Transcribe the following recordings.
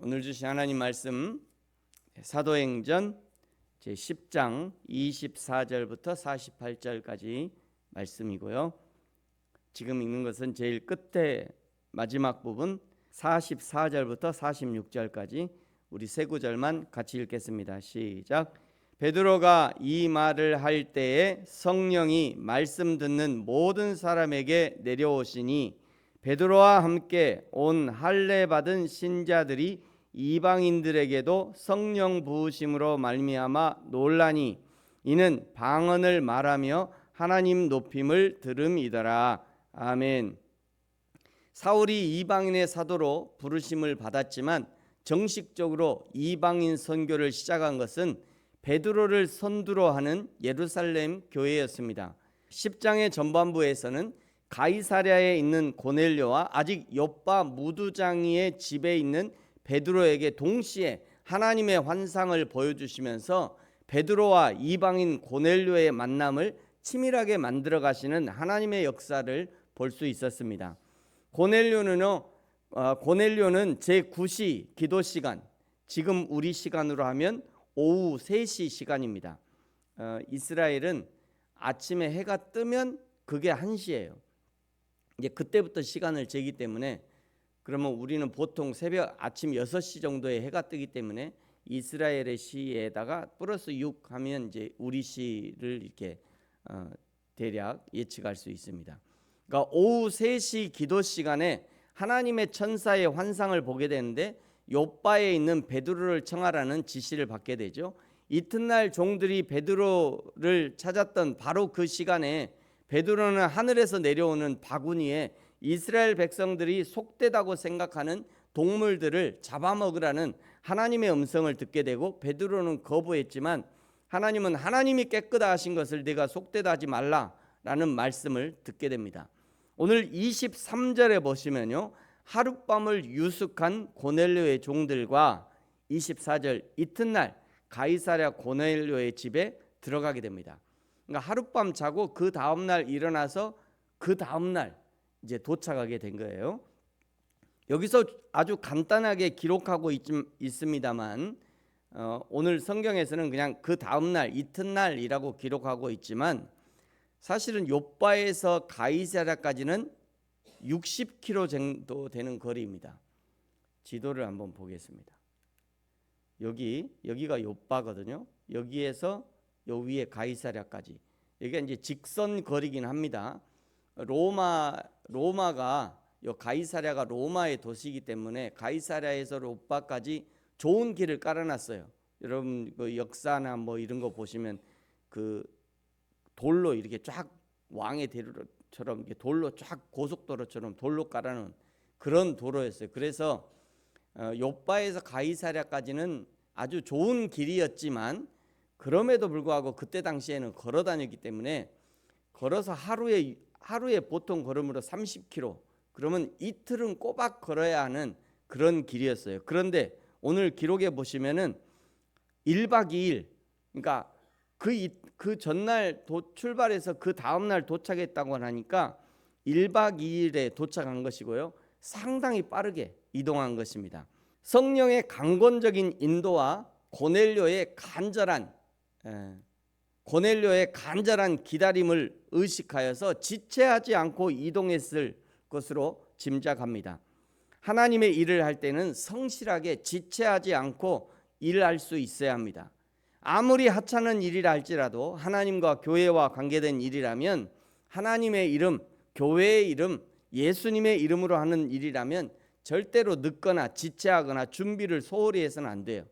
오늘 주신 하나님 말씀 사도행전 제10장 24절부터 48절까지 말씀이고요. 지금 읽는 것은 제일 끝에 마지막 부분 44절부터 46절까지 우리 세 구절만 같이 읽겠습니다. 시작. 베드로가 이 말을 할 때에 성령이 말씀 듣는 모든 사람에게 내려오시니 베드로와 함께 온 할례 받은 신자들이 이방인들에게도 성령 부으심으로 말미암아 놀라니 이는 방언을 말하며 하나님 높임을 들음이더라. 아멘. 사울이 이방인의 사도로 부르심을 받았지만 정식적으로 이방인 선교를 시작한 것은 베드로를 선두로 하는 예루살렘 교회였습니다. 10장의 전반부에서는 가이사랴에 있는 고넬료와 아직 욥바 무두장이의 집에 있는 베드로에게 동시에 하나님의 환상을 보여주시면서 베드로와 이방인 고넬료의 만남을 치밀하게 만들어 가시는 하나님의 역사를 볼 수 있었습니다. 고넬료는 제9시 기도 시간, 지금 우리 시간으로 하면 오후 3시 시간입니다. 이스라엘은 아침에 해가 뜨면 그게 1시예요. 이제 그때부터 시간을 재기 때문에 그러면 우리는 보통 새벽 아침 6시 정도에 해가 뜨기 때문에 이스라엘의 시에다가 플러스 6 하면 이제 우리 시를 이렇게 대략 예측할 수 있습니다. 그러니까 오후 3시 기도 시간에 하나님의 천사의 환상을 보게 되는데 욥바에 있는 베드로를 청하라는 지시를 받게 되죠. 이튿날 종들이 베드로를 찾았던 바로 그 시간에 베드로는 하늘에서 내려오는 바구니에 이스라엘 백성들이 속되다고 생각하는 동물들을 잡아먹으라는 하나님의 음성을 듣게 되고 베드로는 거부했지만 하나님은 하나님이 깨끗하다 하신 것을 네가 속되다 하지 말라라는 말씀을 듣게 됩니다. 오늘 23절에 보시면요, 하룻밤을 유숙한 고넬료의 종들과 24절 이튿날 가이사랴 고넬료의 집에 들어가게 됩니다. 그러니까 하룻밤 자고 그 다음날 일어나서 그 다음날 이제 도착하게 된 거예요. 여기서 아주 간단하게 기록하고 있습니다만 오늘 성경에서는 그냥 그 다음날 이튿날이라고 기록하고 있지만 사실은 욥바에서 가이사랴까지는 60km 정도 되는 거리입니다. 지도를 한번 보겠습니다. 여기가 욥바거든요. 여기에서 요 위에 가이사랴까지 여기가 이제 직선 거리긴 합니다. 로마가 요 가이사랴가 로마의 도시이기 때문에 가이사랴에서 욥바까지 좋은 길을 깔아놨어요. 여러분 그 역사나 뭐 이런 거 보시면 그 돌로 이렇게 쫙 왕의 대로처럼 이렇게 돌로 쫙 고속도로처럼 돌로 깔아놓은 그런 도로였어요. 그래서 욥바에서 가이사랴까지는 아주 좋은 길이었지만 그럼에도 불구하고 그때 당시에는 걸어 다녔기 때문에 걸어서 하루에 보통 걸음으로 30km, 그러면 이틀은 꼬박 걸어야 하는 그런 길이었어요. 그런데 오늘 기록에 보시면은 1박 2일, 그러니까 그 전날 출발해서 그 다음날 도착했다고 하니까 1박 2일에 도착한 것이고요. 상당히 빠르게 이동한 것입니다. 성령의 강권적인 인도와 고넬료의 간절한 기다림을 의식하여서 지체하지 않고 이동했을 것으로 짐작합니다. 하나님의 일을 할 때는 성실하게 지체하지 않고 일을 할 수 있어야 합니다. 아무리 하찮은 일이라 할지라도 하나님과 교회와 관계된 일이라면 하나님의 이름, 교회의 이름, 예수님의 이름으로 하는 일이라면 절대로 늦거나 지체하거나 준비를 소홀히 해서는 안 돼요.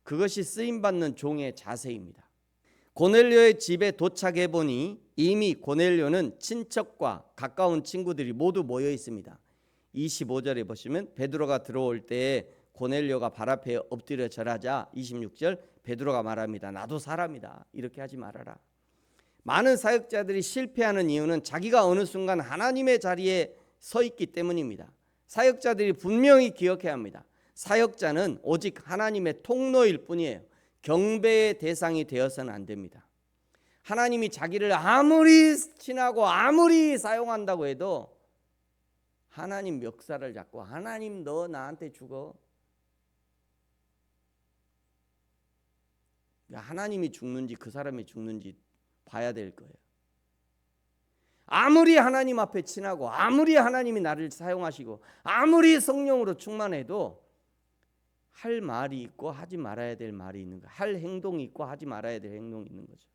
그것이 쓰임받는 종의 자세입니다. 고넬료의 집에 도착해 보니 이미 고넬료는 친척과 가까운 친구들이 모두 모여 있습니다. 25절에 보시면 베드로가 들어올 때 고넬료가 발 앞에 엎드려 절하자 26절 베드로가 말합니다. 나도 사람이다. 이렇게 하지 말아라. 많은 사역자들이 실패하는 이유는 자기가 어느 순간 하나님의 자리에 서 있기 때문입니다. 사역자들이 분명히 기억해야 합니다. 사역자는 오직 하나님의 통로일 뿐이에요. 경배의 대상이 되어서는 안 됩니다. 하나님이 자기를 아무리 친하고 아무리 사용한다고 해도 하나님 멱살을 잡고 하나님 너 나한테 죽어, 하나님이 죽는지 그 사람이 죽는지 봐야 될 거예요. 아무리 하나님 앞에 친하고 아무리 하나님이 나를 사용하시고 아무리 성령으로 충만해도 할 말이 있고 하지 말아야 될 말이 있는 거예요. 할 행동이 있고 하지 말아야 될 행동이 있는 거죠.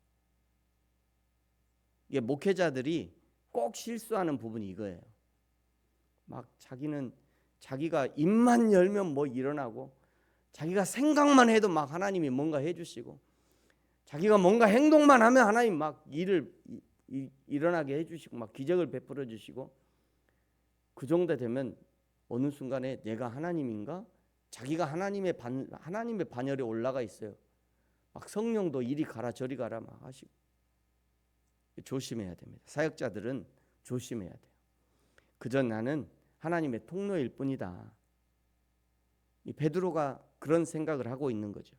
이게 목회자들이 꼭 실수하는 부분이 이거예요. 막 자기가 입만 열면 뭐 일어나고 자기가 생각만 해도 막 하나님이 뭔가 해주시고 자기가 뭔가 행동만 하면 하나님 막 일을 일어나게 해주시고 막 기적을 베풀어 주시고 그 정도 되면 어느 순간에 내가 하나님인가? 자기가 하나님의 반열에 올라가 있어요. 막 성령도 이리 가라 저리 가라 막 하시고 조심해야 됩니다. 사역자들은 조심해야 돼요. 그저 나는 하나님의 통로일 뿐이다. 이 베드로가 그런 생각을 하고 있는 거죠.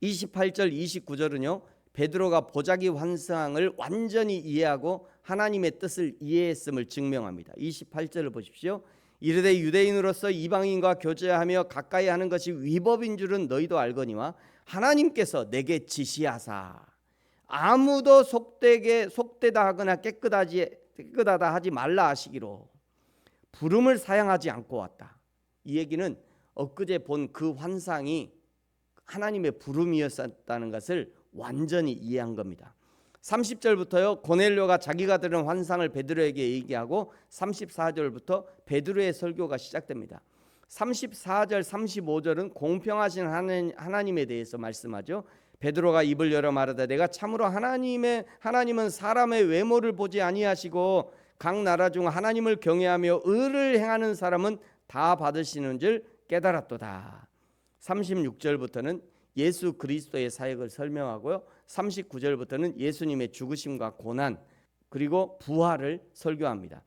28절 29절은요. 베드로가 보자기 환상을 완전히 이해하고 하나님의 뜻을 이해했음을 증명합니다. 28절을 보십시오. 이르되 유대인으로서 이방인과 교제하며 가까이 하는 것이 위법인 줄은 너희도 알거니와 하나님께서 내게 지시하사 아무도 속되다 하거나 깨끗하다 하지 말라 하시기로 부름을 사양하지 않고 왔다. 이 얘기는 엊그제 본 그 환상이 하나님의 부름이었다는 것을 완전히 이해한 겁니다. 30절부터요. 고넬료가 자기가 들은 환상을 베드로에게 얘기하고 34절부터 베드로의 설교가 시작됩니다. 34절 35절은 공평하신 하나님에 대해서 말씀하죠. 베드로가 입을 열어 말하되 내가 참으로 하나님은 사람의 외모를 보지 아니하시고 각 나라 중 하나님을 경외하며 의를 행하는 사람은 다 받으시는 줄 깨달았도다. 36절부터는 예수 그리스도의 사역을 설명하고요. 39절부터는 예수님의 죽으심과 고난 그리고 부활을 설교합니다.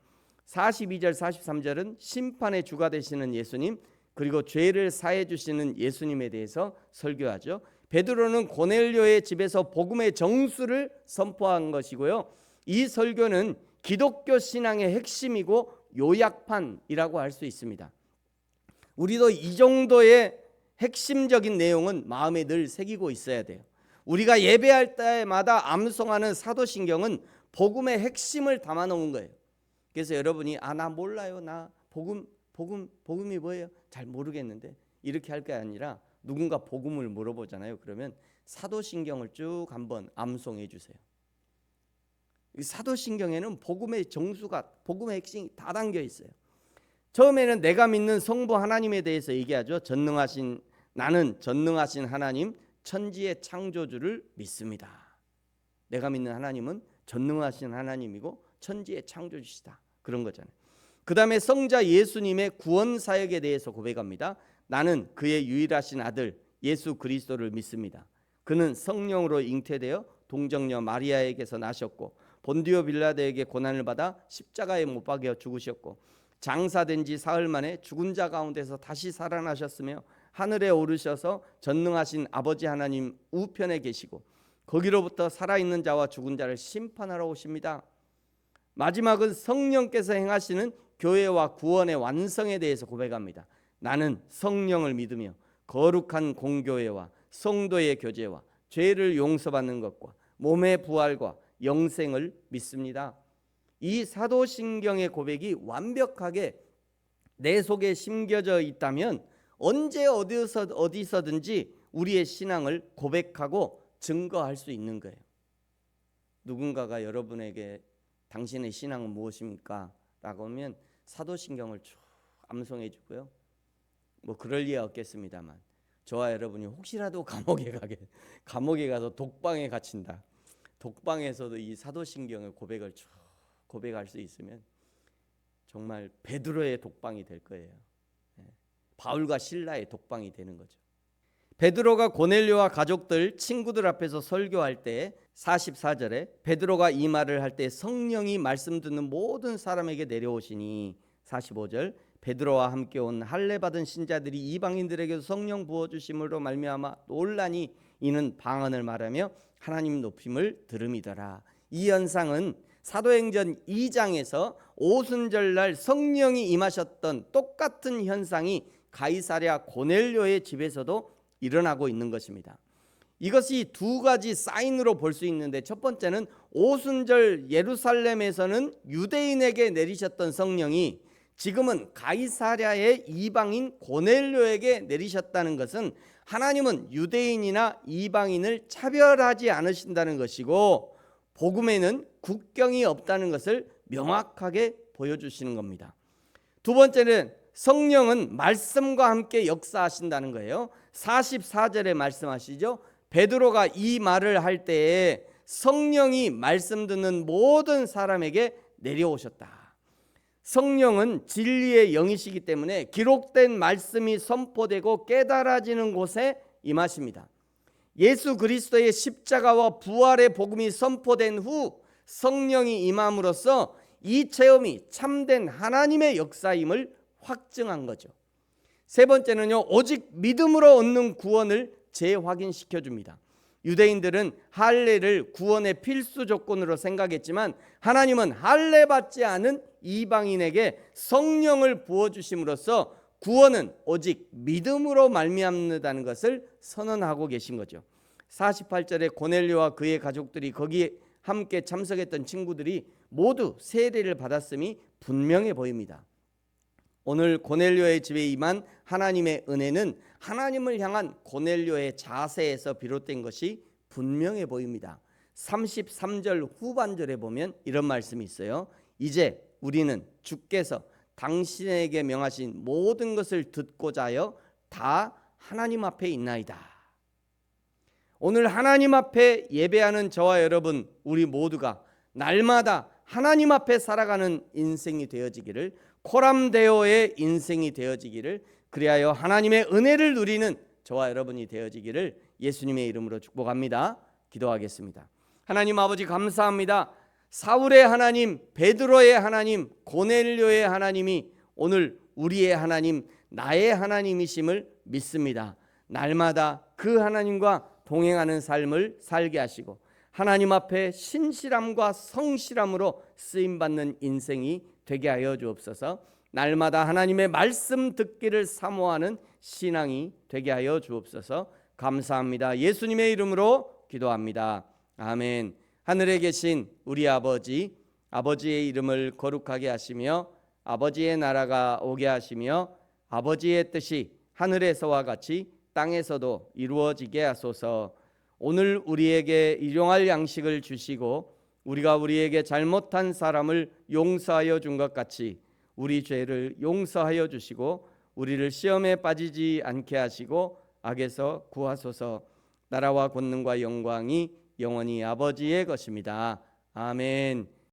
42절 43절은 심판의 주가 되시는 예수님 그리고 죄를 사해 주시는 예수님에 대해서 설교하죠. 베드로는 고넬료의 집에서 복음의 정수를 선포한 것이고요. 이 설교는 기독교 신앙의 핵심이고 요약판이라고 할 수 있습니다. 우리도 이 정도의 핵심적인 내용은 마음에 늘 새기고 있어야 돼요. 우리가 예배할 때마다 암송하는 사도신경은 복음의 핵심을 담아 놓은 거예요. 그래서 여러분이 나 몰라요. 나 복음이 뭐예요? 잘 모르겠는데 이렇게 할 게 아니라 누군가 복음을 물어보잖아요. 그러면 사도신경을 쭉 한번 암송해 주세요. 사도신경에는 복음의 정수가 복음의 핵심이 다 담겨 있어요. 처음에는 내가 믿는 성부 하나님에 대해서 얘기하죠. 나는 전능하신 하나님 천지의 창조주를 믿습니다. 내가 믿는 하나님은 전능하신 하나님이고 천지의 창조주시다. 그런 거잖아요. 그 다음에 성자 예수님의 구원 사역에 대해서 고백합니다. 나는 그의 유일하신 아들 예수 그리스도를 믿습니다. 그는 성령으로 잉태되어 동정녀 마리아에게서 나셨고 본디오 빌라도에게 고난을 받아 십자가에 못 박여 죽으셨고 장사된 지 사흘 만에 죽은 자 가운데서 다시 살아나셨으며 하늘에 오르셔서 전능하신 아버지 하나님 우편에 계시고 거기로부터 살아있는 자와 죽은 자를 심판하러 오십니다. 마지막은 성령께서 행하시는 교회와 구원의 완성에 대해서 고백합니다. 나는 성령을 믿으며 거룩한 공교회와 성도의 교제와 죄를 용서받는 것과 몸의 부활과 영생을 믿습니다. 이 사도신경의 고백이 완벽하게 내 속에 심겨져 있다면 언제 어디서든지 우리의 신앙을 고백하고 증거할 수 있는 거예요. 누군가가 여러분에게 당신의 신앙은 무엇입니까? 라고 하면 사도신경을 쭉 암송해 주고요. 뭐 그럴 리야 없겠습니다만 저와 여러분이 혹시라도 감옥에 가서 독방에 갇힌다. 독방에서도 이 사도신경의 고백을 쭉 고백할 수 있으면 정말 베드로의 독방이 될 거예요. 바울과 실라의 독방이 되는 거죠. 베드로가 고넬료와 가족들, 친구들 앞에서 설교할 때 44절에 베드로가 이 말을 할 때 성령이 말씀 듣는 모든 사람에게 내려오시니 45절 베드로와 함께 온 할례 받은 신자들이 이방인들에게도 성령 부어 주심으로 말미암아 놀라니 이는 방언을 말하며 하나님 높임을 들음이더라. 이 현상은 사도행전 2장에서 오순절날 성령이 임하셨던 똑같은 현상이 가이사랴 고넬료의 집에서도 일어나고 있는 것입니다. 이것이 두 가지 사인으로 볼 수 있는데, 첫 번째는 오순절 예루살렘에서는 유대인에게 내리셨던 성령이 지금은 가이사랴의 이방인 고넬료에게 내리셨다는 것은 하나님은 유대인이나 이방인을 차별하지 않으신다는 것이고, 복음에는 국경이 없다는 것을 명확하게 보여주시는 겁니다. 두 번째는 성령은 말씀과 함께 역사하신다는 거예요. 44절에 말씀하시죠. 베드로가 이 말을 할 때에 성령이 말씀 듣는 모든 사람에게 내려오셨다. 성령은 진리의 영이시기 때문에 기록된 말씀이 선포되고 깨달아지는 곳에 임하십니다. 예수 그리스도의 십자가와 부활의 복음이 선포된 후 성령이 임함으로써 이 체험이 참된 하나님의 역사임을 확증한 거죠. 세 번째는요, 오직 믿음으로 얻는 구원을 재확인시켜 줍니다. 유대인들은 할례를 구원의 필수 조건으로 생각했지만 하나님은 할례 받지 않은 이방인에게 성령을 부어주심으로써 구원은 오직 믿음으로 말미암는다는 것을 선언하고 계신 거죠. 48절에 고넬료와 그의 가족들이, 거기에 함께 참석했던 친구들이 모두 세례를 받았음이 분명해 보입니다. 오늘 고넬료의 집에 임한 하나님의 은혜는 하나님을 향한 고넬료의 자세에서 비롯된 것이 분명해 보입니다. 33절 후반절에 보면 이런 말씀이 있어요. 이제 우리는 주께서 당신에게 명하신 모든 것을 듣고자 하여 다 하나님 앞에 있나이다. 오늘 하나님 앞에 예배하는 저와 여러분, 우리 모두가 날마다 하나님 앞에 살아가는 인생이 되어지기를, 코람데오의 인생이 되어지기를, 그리하여 하나님의 은혜를 누리는 저와 여러분이 되어지기를 예수님의 이름으로 축복합니다. 기도하겠습니다. 하나님 아버지, 감사합니다. 사울의 하나님, 베드로의 하나님, 고넬료의 하나님이 오늘 우리의 하나님, 나의 하나님이심을 믿습니다. 날마다 그 하나님과 동행하는 삶을 살게 하시고 하나님 앞에 신실함과 성실함으로 쓰임받는 인생이 되게 하여 주옵소서. 날마다 하나님의 말씀 듣기를 사모하는 신앙이 되게 하여 주옵소서. 감사합니다. 예수님의 이름으로 기도합니다. 아멘. 하늘에 계신 우리 아버지, 아버지의 이름을 거룩하게 하시며 아버지의 나라가 오게 하시며 아버지의 뜻이 하늘에서와 같이 땅에서도 이루어지게 하소서. 오늘 우리에게 일용할 양식을 주시고 우리가 우리에게 잘못한 사람을 용서하여 준 것 같이 우리 죄를 용서하여 주시고 우리를 시험에 빠지지 않게 하시고 악에서 구하소서. 나라와 권능과 영광이 영원히 아버지의 것입니다. 아멘.